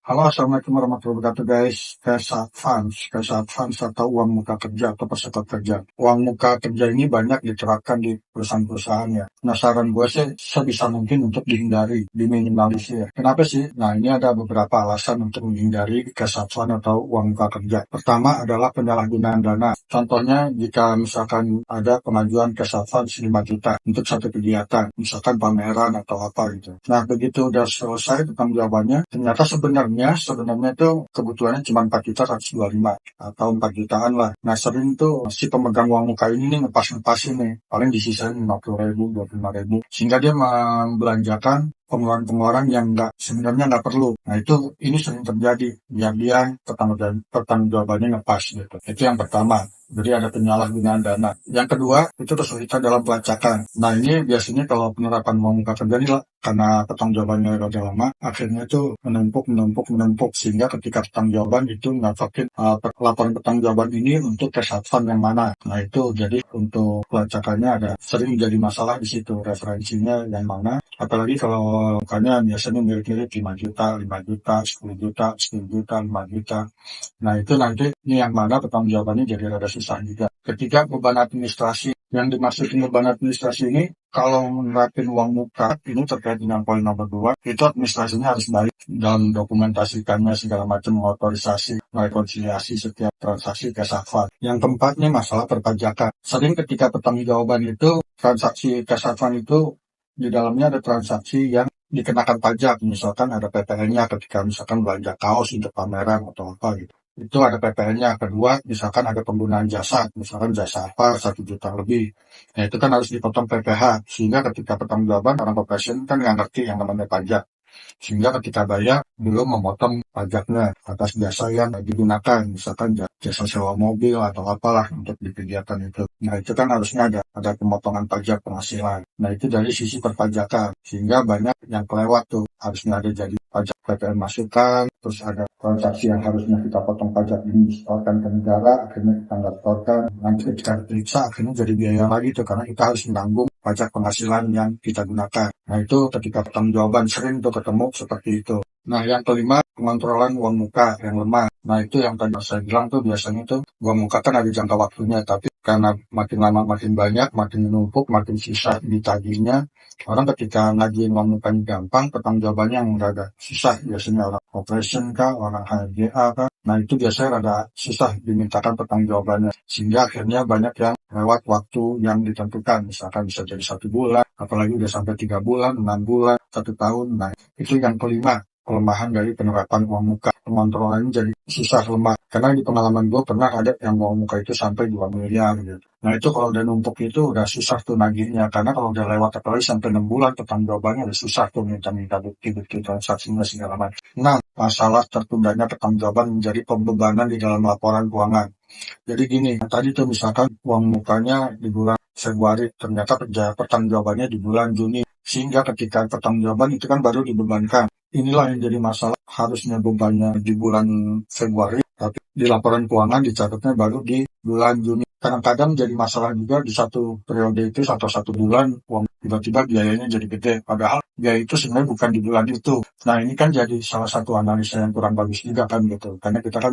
Halo, assalamualaikum warahmatullahi wabarakatuh guys. Cash advance atau uang muka kerja atau peserta kerja. Uang muka kerja ini banyak diterapkan di perusahaan-perusahaan ya. Nah, saran gue sih sebisa mungkin untuk dihindari, diminimalisir. Kenapa sih? Nah, ini ada beberapa alasan untuk menghindari cash advance atau uang muka kerja. Pertama adalah penyalahgunaan dana. Contohnya jika misalkan ada pengajuan cash advance 5 juta untuk satu kegiatan, misalkan pameran atau apa gitu. Nah, begitu udah selesai tentang jawabannya, ternyata sebenarnya itu kebutuhannya cuma 4 juta 125 atau 4 jutaan lah. Nah, sering tuh si pemegang uang muka ini nih ngepas-ngepasin nih, paling disisain 50.000, 25.000, sehingga dia membelanjakan pengeluaran-pengeluaran yang sebenarnya nggak perlu. Nah, ini sering terjadi, biar dia pertanggungjawabannya ngepas gitu. Itu yang pertama. Jadi ada penyalahgunaan dana. Yang kedua, itu kesulitan dalam pelacakan. Nah, ini biasanya kalau penerapan uang muka kerja ini karena pertanggungjawabannya udah lama, akhirnya itu menumpuk, sehingga ketika pertanggungjawaban itu natokin laporan pertanggungjawaban ini untuk cash advance yang mana. Nah, itu jadi untuk pelacakannya ada sering jadi masalah di situ, referensinya yang mana. Apalagi kalau makanya biasanya mirip-mirip 5 juta, 5 juta, 10 juta, 10 juta, 5 juta. Nah, itu nanti ini yang mana pertanggungjawabannya jadi rada susah juga. Ketika beban administrasi, yang dimaksud beban administrasi ini, kalau menerapin uang muka, ini terkait dengan poin nomor 2, itu administrasinya harus baik dalam dokumentasikannya segala macam, otorisasi, rekonsiliasi setiap transaksi cash advance. Yang keempat nih masalah perpajakan. Sering ketika pertanggungjawaban itu, transaksi cash advance itu di dalamnya ada transaksi yang dikenakan pajak, misalkan ada PPN-nya ketika misalkan belanja kaos untuk pameran atau apa gitu. Itu ada PPN-nya. Kedua, misalkan ada penggunaan jasa, misalkan jasa apa 1 juta lebih. Nah, itu kan harus dipotong PPh, sehingga ketika pertanggungjawaban orang profesional kan nggak ngerti yang namanya pajak. Sehingga ketika bayar belum memotong pajaknya atas jasa yang digunakan, misalkan jasa sewa mobil atau apalah untuk di kegiatan itu. Nah, itu kan harusnya ada pemotongan pajak penghasilan. Nah, itu dari sisi perpajakan, sehingga banyak yang kelewat tuh, harusnya ada jadi pajak PPN masukan, terus ada transaksi yang harusnya kita potong pajak ini disetorkan ke negara, akhirnya kita nggak setorkan, nanti ketika diperiksa akhirnya jadi biaya lagi tuh, karena kita harus menanggung pajak penghasilan yang kita gunakan. Nah, itu ketika pertanggungjawaban sering tuh ketemu seperti itu. Nah, yang kelima, pengontrolan uang muka yang lemah. Nah, itu yang tadi saya bilang tuh biasanya tuh uang muka kan ada jangka waktunya, tapi karena makin lama makin banyak, makin menumpuk, makin susah ditagihnya, orang ketika ngajuin uang mukanya gampang, pertanggungjawabannya yang rada susah, biasanya orang operation kah, orang HGA kah. Nah, itu biasanya rada susah dimintakan pertanggungjawabannya, sehingga akhirnya banyak yang lewat waktu yang ditentukan, misalkan bisa jadi 1 bulan, apalagi udah sampai 3 bulan, 6 bulan, 1 tahun. Nah, itu yang kelima, kelemahan dari penerapan uang muka. Pengontrolannya jadi susah, lemah. Karena di pengalaman gue pernah ada yang uang muka itu sampai 2 miliar gitu. Nah, itu kalau udah numpuk itu udah susah tuh nagihnya. Karena kalau udah lewat apalagi sampai 6 bulan pertanggungjawabannya udah susah tuh minta bukti-bukti transaksinya segala macam. Nah, masalah tertundanya pertanggungjawaban menjadi pembebanan di dalam laporan keuangan. Jadi gini, tadi tuh misalkan uang mukanya di bulan Februari, ternyata pertanggungjawabannya di bulan Juni. Sehingga ketika pertanggungjawaban itu kan baru dibebankan. Inilah yang jadi masalah, harusnya bebannya di bulan Februari, tapi di laporan keuangan dicatatnya baru di bulan Juni. Kadang-kadang jadi masalah juga di satu periode itu atau 1 bulan, uang tiba-tiba biayanya jadi gede. Padahal biaya itu sebenarnya bukan di bulan itu. Nah, ini kan jadi salah satu analisa yang kurang bagus juga kan gitu. Karena kita kan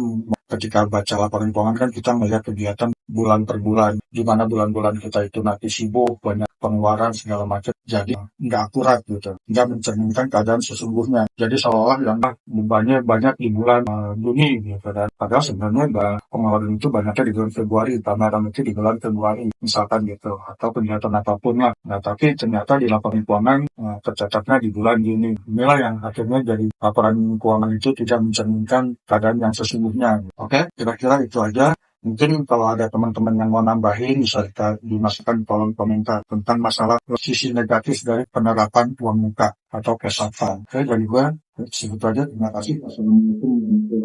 ketika baca laporan keuangan kan kita melihat kegiatan bulan per bulan, di mana bulan-bulan kita itu nanti sibuk, banyak pengeluaran segala macam, jadi nggak akurat gitu, nggak mencerminkan keadaan sesungguhnya. Jadi seolah yang bebannya banyak di bulan Juni gitu, dan padahal sebenarnya pengeluaran itu banyaknya di bulan Februari, pameran itu di bulan Februari misalkan gitu, atau kegiatan apapun lah. Nah, tapi ternyata di laporan keuangan tercatatnya di bulan Juni. Inilah yang akhirnya jadi laporan keuangan itu tidak mencerminkan keadaan yang sesungguhnya. Oke, kira-kira itu aja. Mungkin kalau ada teman-teman yang mau nambahin, bisa dimasukkan di kolom komentar tentang masalah sisi negatif dari penerapan uang muka atau cash advance. Oke, dari gue, segitu aja. Terima kasih. Assalamualaikum.